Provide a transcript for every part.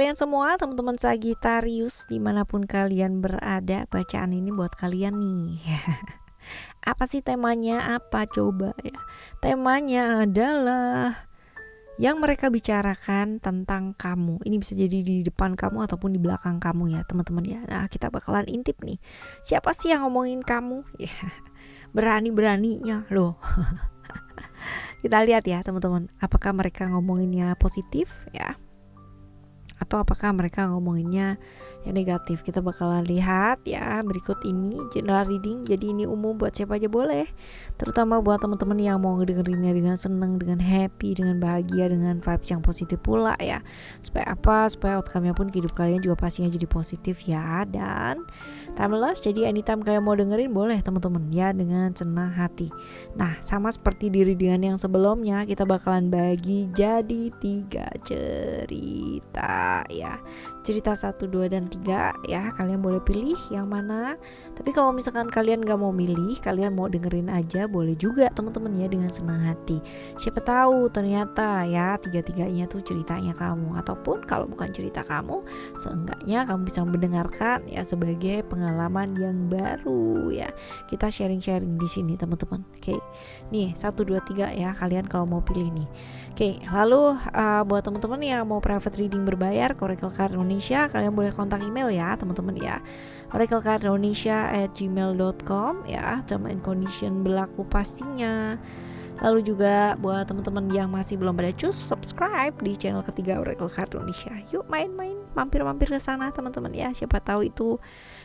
kalian semua, teman-teman Sagittarius, dimanapun kalian berada, bacaan ini buat kalian nih. Apa sih temanya? Apa coba ya? Temanya adalah yang mereka bicarakan tentang kamu. Ini bisa jadi di depan kamu ataupun di belakang kamu ya teman-teman ya. Nah, kita bakalan intip nih. Siapa sih yang ngomongin kamu? Ya, berani-beraninya loh. Kita lihat ya teman-teman, apakah mereka ngomonginnya positif ya, atau apakah mereka ngomonginnya yang negatif. Kita bakalan lihat ya berikut ini, general reading. Jadi ini umum buat siapa aja boleh, terutama buat teman-teman yang mau ngedengerinnya dengan seneng, dengan happy, dengan bahagia, dengan vibes yang positif pula ya. Supaya apa? Supaya outcome-nya pun hidup kalian juga pastinya jadi positif ya. Dan timeless, jadi anytime kalian mau dengerin boleh teman-teman ya, dengan senang hati. Nah, sama seperti di readingan yang sebelumnya, kita bakalan bagi jadi 3 cerita ya. Cerita 1, 2, dan 3 ya. Kalian boleh pilih yang mana. Tapi kalau misalkan kalian gak mau milih, kalian mau dengerin aja boleh juga teman-teman ya, dengan senang hati. Siapa tahu ternyata ya 3-tiganya tuh ceritanya kamu, ataupun kalau bukan cerita kamu, seenggaknya kamu bisa mendengarkan ya sebagai pengalaman yang baru ya. Kita sharing-sharing di sini teman-teman. Oke. Nih 1, 2, 3 ya, kalian kalau mau pilih nih. Oke, lalu buat teman-teman yang mau private reading berbayar ke Oracle Card Indonesia, kalian boleh kontak email ya teman-teman ya, oraclecardindonesia@gmail.com ya. Term and condition berlaku pastinya. Lalu juga buat teman-teman yang masih belum pada cus subscribe di channel ketiga Oracle Card Indonesia, yuk main-main, mampir-mampir ke sana teman-teman ya. Siapa tahu itu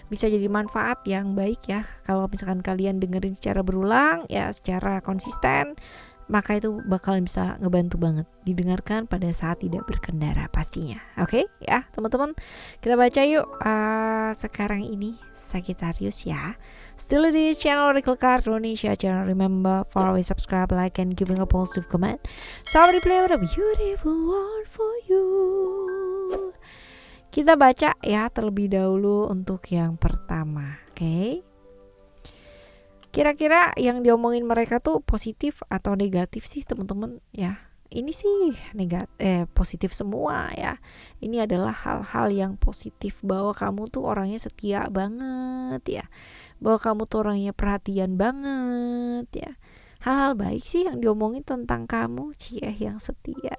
bisa jadi manfaat yang baik ya. Kalau misalkan kalian dengerin secara berulang ya, secara konsisten, maka itu bakalan bisa ngebantu banget didengarkan pada saat tidak berkendara pastinya. Oke ya teman-teman, kita baca yuk sekarang ini Sagittarius ya. Still di channel Oracle Card Indonesia channel. Remember, follow, subscribe, like, and giving a positive comment. So I will play with a beautiful world for you. Kita baca ya terlebih dahulu untuk yang pertama. Oke. Kira-kira yang diomongin mereka tuh positif atau negatif sih teman-teman ya? Ini sih positif semua ya. Ini adalah hal-hal yang positif, bahwa kamu tuh orangnya setia banget ya, bahwa kamu tuh orangnya perhatian banget ya. Hal-hal baik sih yang diomongin tentang kamu, cie yang setia.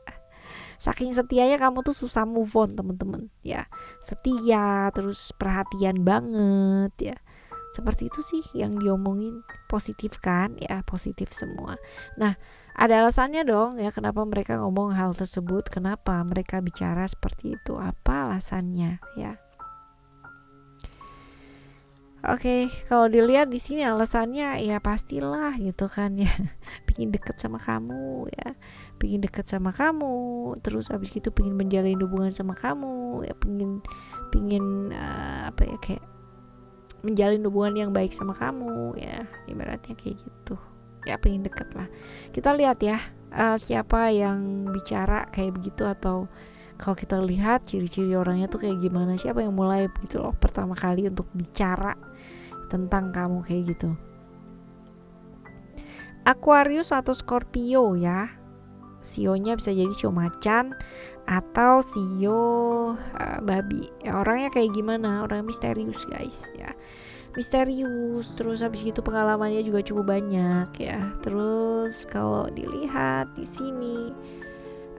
Saking setianya kamu tuh susah move on teman-teman ya. Setia terus perhatian banget ya. Seperti itu sih yang diomongin, positif kan ya, positif semua. Nah, ada alasannya dong ya kenapa mereka ngomong hal tersebut, kenapa mereka bicara seperti itu, apa alasannya ya. Oke, kalau dilihat di sini alasannya ya pastilah gitu kan ya, pingin deket sama kamu ya, pingin deket sama kamu, terus abis itu pingin menjalin hubungan sama kamu ya, pingin apa ya, kayak menjalin hubungan yang baik sama kamu ya, ibaratnya kayak gitu ya, pengen deket lah. Kita lihat ya siapa yang bicara kayak begitu, atau kalau kita lihat ciri-ciri orangnya tuh kayak gimana, siapa yang mulai begitu loh pertama kali untuk bicara tentang kamu kayak gitu. Aquarius atau Scorpio ya. Sionya bisa jadi sio macan atau sio babi ya. Orangnya kayak gimana? Orangnya misterius guys ya, misterius. Terus habis itu pengalamannya juga cukup banyak ya. Terus kalau dilihat di sini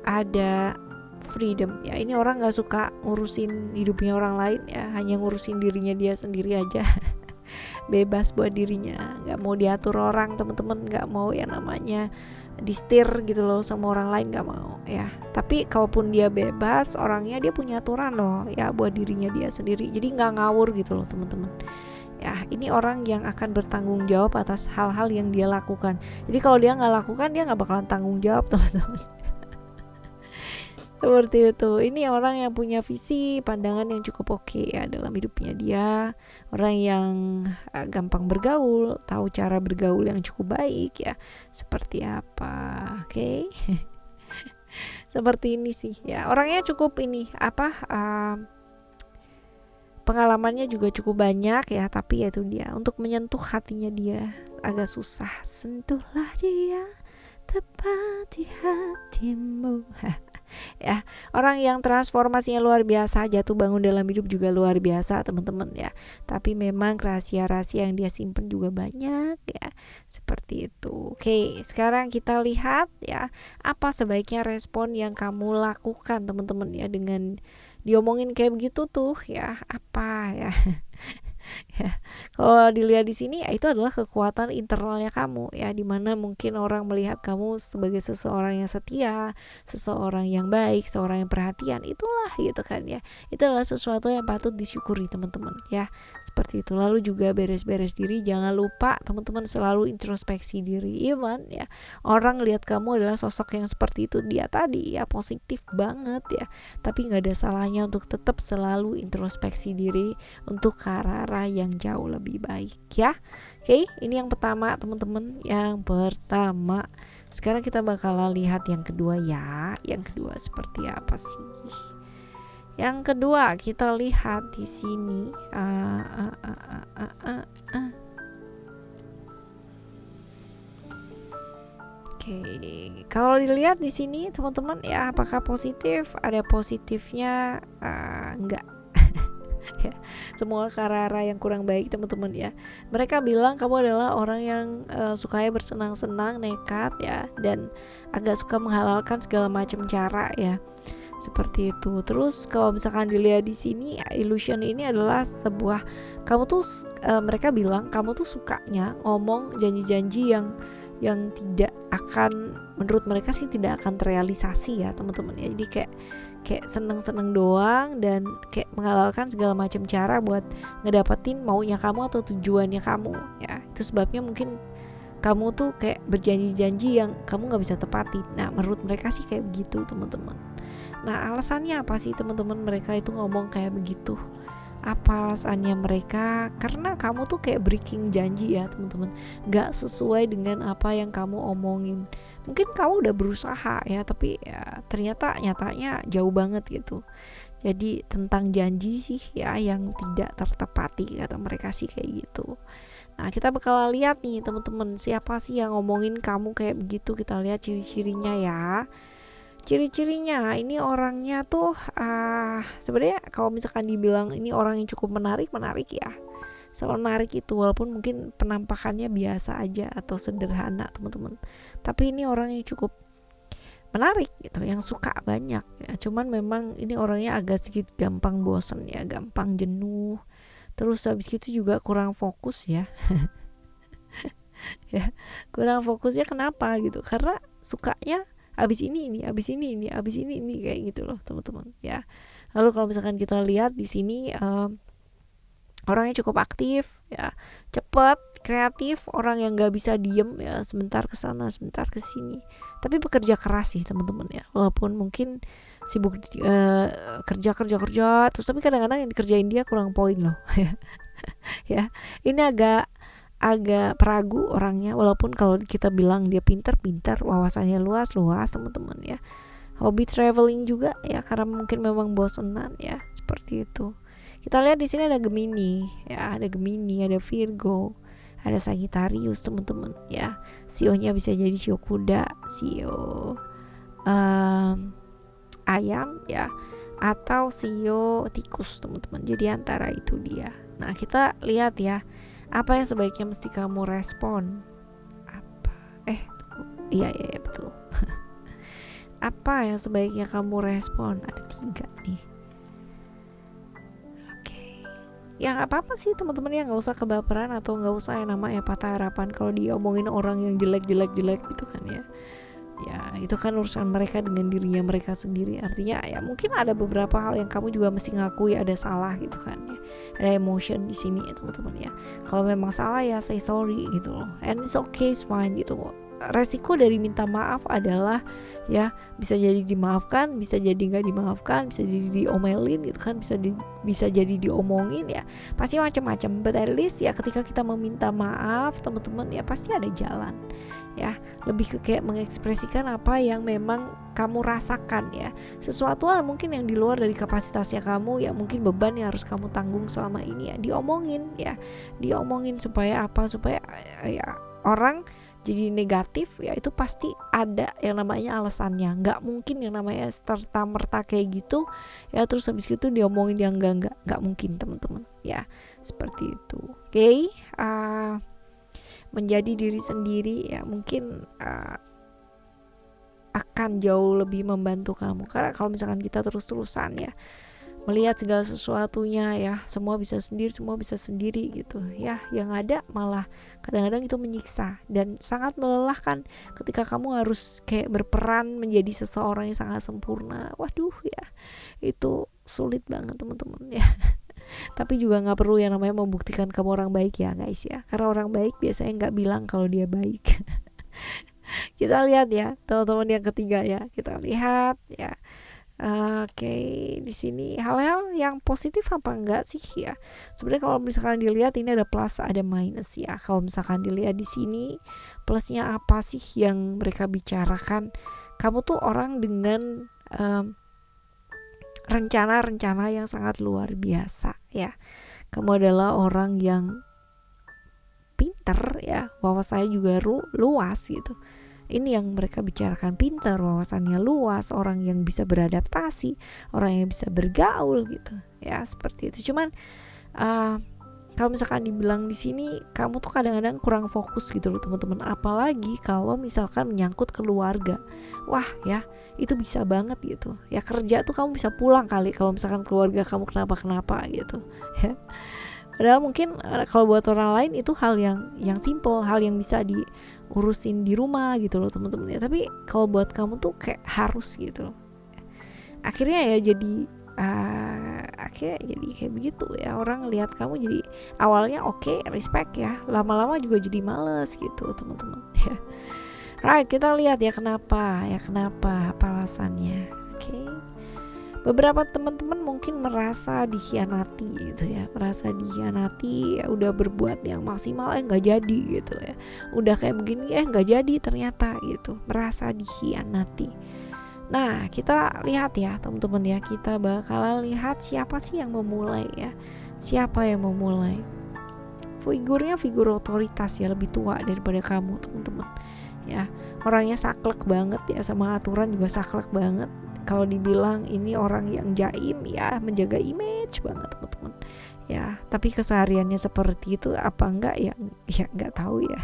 ada freedom ya. Ini orang nggak suka ngurusin hidupnya orang lain ya, hanya ngurusin dirinya dia sendiri aja. Bebas buat dirinya, nggak mau diatur orang teman-teman, nggak mau yang namanya disetir gitu loh sama orang lain, gak mau ya. Tapi kalaupun dia bebas orangnya, dia punya aturan loh ya buat dirinya dia sendiri, jadi gak ngawur gitu loh teman-teman ya. Ini orang yang akan bertanggung jawab atas hal-hal yang dia lakukan. Jadi kalau dia gak lakukan, dia gak bakalan tanggung jawab teman-teman. Seperti itu. Ini orang yang punya visi, pandangan yang cukup oke ya dalam hidupnya dia. Orang yang gampang bergaul, tahu cara bergaul yang cukup baik ya. Seperti apa? Oke. Seperti ini sih ya. Orangnya cukup ini pengalamannya juga cukup banyak ya, tapi ya itu dia, untuk menyentuh hatinya dia agak susah. Sentuhlah dia tepat di hatimu. Ya, orang yang transformasinya luar biasa, jatuh bangun dalam hidup juga luar biasa teman-teman ya. Tapi memang rahasia-rahasia yang dia simpen juga banyak ya. Seperti itu. Oke, sekarang kita lihat ya, apa sebaiknya respon yang kamu lakukan teman-teman ya dengan diomongin kayak begitu tuh ya, apa ya. Ya, kalau dilihat di sini ya, itu adalah kekuatan internalnya kamu ya, dimana mungkin orang melihat kamu sebagai seseorang yang setia, seseorang yang baik, seorang yang perhatian, itulah gitu kan ya. Itu adalah sesuatu yang patut disyukuri teman-teman ya, seperti itu. Lalu juga beres-beres diri, jangan lupa teman-teman selalu introspeksi diri. Even ya orang lihat kamu adalah sosok yang seperti itu dia tadi ya, positif banget ya, tapi nggak ada salahnya untuk tetap selalu introspeksi diri untuk ke arah yang jauh lebih baik ya. Oke, ini yang pertama teman-teman, yang pertama. Sekarang kita bakalan lihat yang kedua ya. Yang kedua seperti apa sih? Yang kedua kita lihat di sini. Oke, kalau dilihat di sini teman-teman ya, apakah positif? Ada positifnya, enggak. Ya, semua karara yang kurang baik teman-teman ya. Mereka bilang kamu adalah orang yang sukanya bersenang-senang, nekat ya, dan agak suka menghalalkan segala macam cara ya, seperti itu. Terus kalau misalkan dilihat di sini, illusion ini adalah sebuah, kamu tuh mereka bilang kamu tuh sukanya ngomong janji-janji yang tidak akan, menurut mereka sih tidak akan terrealisasi ya teman-teman ya. Jadi kayak seneng-seneng doang dan kayak menghalalkan segala macam cara buat ngedapetin maunya kamu atau tujuannya kamu ya. Itu sebabnya mungkin kamu tuh kayak berjanji-janji yang kamu nggak bisa tepatin. Nah, menurut mereka sih kayak begitu teman-teman. Nah, alasannya apa sih teman-teman mereka itu ngomong kayak begitu? Apa alasannya mereka? Karena kamu tuh kayak breaking janji ya teman-teman, nggak sesuai dengan apa yang kamu omongin. Mungkin kamu udah berusaha ya, tapi ya ternyata nyatanya jauh banget gitu. Jadi tentang janji sih ya yang tidak tertepati, kata mereka sih kayak gitu. Nah, kita bakal lihat nih teman-teman, siapa sih yang ngomongin kamu kayak begitu. Kita lihat ciri-cirinya ya. Ciri-cirinya ini orangnya tuh sebenarnya kalau misalkan dibilang ini orang yang cukup menarik ya, menarik itu walaupun mungkin penampakannya biasa aja atau sederhana teman-teman, tapi ini orang yang cukup menarik gitu, yang suka banyak ya. Cuman memang ini orangnya agak sedikit gampang bosen ya, gampang jenuh, terus habis itu juga kurang fokus ya. Ya, kurang fokusnya kenapa gitu, karena sukanya abis ini kayak gitu loh teman-teman ya. Lalu kalau misalkan kita lihat di sini, orangnya cukup aktif ya, cepat, kreatif, orang yang nggak bisa diem ya, sebentar ke sana sebentar ke sini, tapi bekerja keras sih teman-teman ya, walaupun mungkin sibuk kerja terus, tapi kadang-kadang yang dikerjain dia kurang poin loh. Ya, ini agak peragu orangnya, walaupun kalau kita bilang dia pintar, wawasannya luas teman-teman ya. Hobi traveling juga ya, karena mungkin memang bosenan ya, seperti itu. Kita lihat di sini ada Gemini ya, ada Virgo, ada Sagittarius teman-teman ya. Sionya bisa jadi sio kuda, sio ayam ya, atau sio tikus teman-teman. Jadi antara itu dia. Nah, kita lihat ya, apa yang sebaiknya mesti kamu respon? Iya betul. Apa yang sebaiknya kamu respon? Ada 3 nih. Oke. Ya nggak apa-apa sih teman-teman ya, nggak usah kebaperan atau nggak usah yang namanya patah harapan kalau dia omongin orang yang jelek gitu kan ya. Ya itu kan urusan mereka dengan dirinya mereka sendiri. Artinya ya mungkin ada beberapa hal yang kamu juga mesti ngakui ada salah gitu kan ya. Ada emotion di sini ya teman-teman ya. Kalau memang salah ya say sorry gitu loh. And it's okay, it's fine gitu kok. Resiko dari minta maaf adalah ya bisa jadi dimaafkan, bisa jadi nggak dimaafkan, bisa jadi diomelin gitu kan, bisa jadi diomongin ya, pasti macam-macam. But at least ya ketika kita meminta maaf teman-teman ya pasti ada jalan ya, lebih ke kayak mengekspresikan apa yang memang kamu rasakan ya, sesuatu hal mungkin yang di luar dari kapasitasnya kamu ya, mungkin beban yang harus kamu tanggung selama ini ya, diomongin supaya apa, supaya ya orang jadi negatif, ya itu pasti ada yang namanya alasannya. Nggak mungkin yang namanya serta-merta kayak gitu ya terus habis itu diomongin yang nggak mungkin teman-teman ya, seperti itu. Oke. Menjadi diri sendiri ya mungkin akan jauh lebih membantu kamu, karena kalau misalkan kita terus-terusan ya melihat segala sesuatunya ya semua bisa sendiri gitu ya, yang ada malah kadang-kadang itu menyiksa dan sangat melelahkan ketika kamu harus kayak berperan menjadi seseorang yang sangat sempurna. Waduh ya, itu sulit banget teman-teman ya. Tapi juga nggak perlu yang namanya membuktikan kamu orang baik ya guys ya, karena orang baik biasanya nggak bilang kalau dia baik. Kita lihat ya teman-teman yang ketiga ya, kita lihat ya. Oke, di sini hal-hal yang positif apa enggak sih ya? Sebenarnya kalau misalkan dilihat ini ada plus ada minus ya. Kalau misalkan dilihat di sini plusnya apa sih yang mereka bicarakan? Kamu tuh orang dengan rencana-rencana yang sangat luar biasa ya. Kamu adalah orang yang pinter ya, wawasannya juga luas gitu. Ini yang mereka bicarakan, pintar, wawasannya luas, orang yang bisa beradaptasi, orang yang bisa bergaul gitu ya, seperti itu. Cuman kalau misalkan dibilang di sini kamu tuh kadang-kadang kurang fokus gitu loh teman-teman, apalagi kalau misalkan menyangkut keluarga. Wah ya, itu bisa banget gitu ya, kerja tuh kamu bisa pulang kali kalau misalkan keluarga kamu kenapa-kenapa gitu ya. Padahal mungkin kalau buat orang lain itu hal yang simple, hal yang bisa diurusin di rumah gitu loh teman-teman ya. Tapi kalau buat kamu tuh kayak harus gitu loh. Akhirnya jadi kayak begitu ya, orang lihat kamu jadi awalnya oke, respect ya, lama-lama juga jadi males gitu teman-teman ya. Right, kita lihat ya kenapa apa alasannya. Oke. Beberapa teman-teman mungkin merasa dikhianati gitu ya, ya udah berbuat yang maksimal nggak jadi gitu ya, udah kayak begini nggak jadi ternyata gitu, merasa dikhianati. Nah kita lihat ya teman-teman ya, kita bakalan lihat siapa sih yang memulai ya, siapa yang memulai. Figurnya figur otoritas ya, lebih tua daripada kamu teman-teman ya, orangnya saklek banget ya, sama aturan juga saklek banget. Kalau dibilang ini orang yang jaim ya, menjaga image banget teman-teman ya, tapi kesehariannya seperti itu apa enggak ya enggak tahu ya.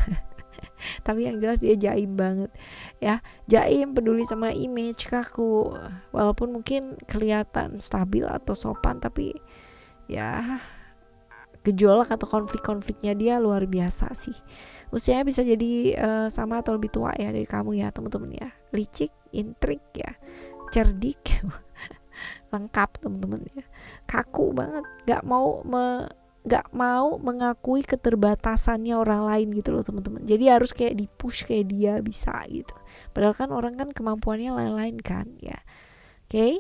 Tapi yang jelas dia jaim banget ya, jaim, peduli sama image, kaku, walaupun mungkin kelihatan stabil atau sopan, tapi ya gejolak atau konflik-konfliknya dia luar biasa sih. Usianya bisa jadi sama atau lebih tua ya dari kamu ya teman-teman ya, licik, intrik ya, cerdik, lengkap teman-teman ya, kaku banget, nggak mau mengakui keterbatasannya orang lain gitu loh teman-teman. Jadi harus kayak dipush kayak dia bisa gitu, padahal kan orang kan kemampuannya lain-lain kan ya. Oke.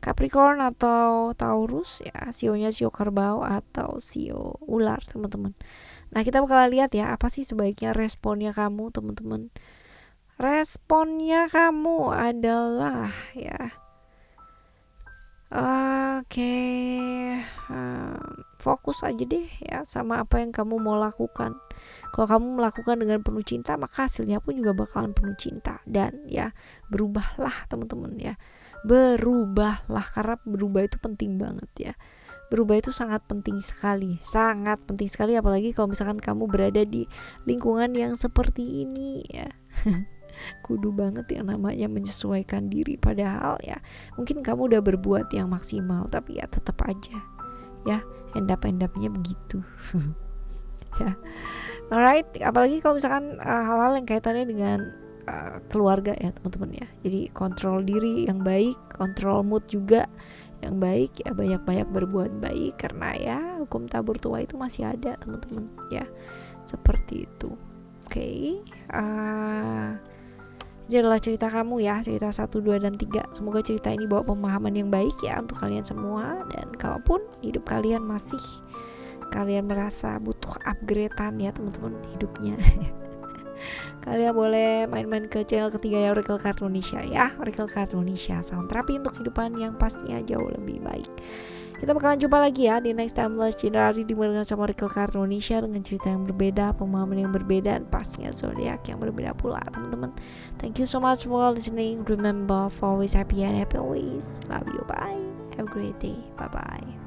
Capricorn atau Taurus ya, sionya sio kerbau atau sio ular teman-teman. Nah kita bakal lihat ya apa sih sebaiknya responnya kamu teman-teman. Responnya kamu adalah ya fokus aja deh ya sama apa yang kamu mau lakukan. Kalau kamu melakukan dengan penuh cinta, maka hasilnya pun juga bakalan penuh cinta. Dan ya berubahlah teman-teman ya, berubahlah, karena berubah itu penting banget ya. Berubah itu sangat penting sekali apalagi kalau misalkan kamu berada di lingkungan yang seperti ini ya. Kudu banget yang namanya menyesuaikan diri, padahal ya mungkin kamu udah berbuat yang maksimal, tapi ya tetap aja ya endap-endapnya begitu. Ya, alright, apalagi kalau misalkan hal-hal yang kaitannya dengan keluarga ya teman-teman ya. Jadi kontrol diri yang baik, kontrol mood juga yang baik ya, banyak-banyak berbuat baik, karena ya hukum tabur tua itu masih ada teman-teman ya, seperti itu. Oke. Ini adalah cerita kamu ya, cerita 1, 2, dan 3. Semoga cerita ini bawa pemahaman yang baik ya untuk kalian semua. Dan kalaupun hidup kalian merasa butuh upgradean ya teman-teman hidupnya, kalian boleh main-main ke channel ketiga ya, Oracle Card Indonesia ya. Oracle Card Indonesia, sound terapi untuk kehidupan yang pastinya jauh lebih baik. Kita bakalan jumpa lagi ya di next timeless Januari dengan sama Rikel Karnonisha dengan cerita yang berbeda, pemahaman yang berbeda, dan pastinya zodiak yang berbeda pula teman-teman. Thank you so much for listening. Remember, always happy and happy always. Love you. Bye. Have a great day. Bye bye.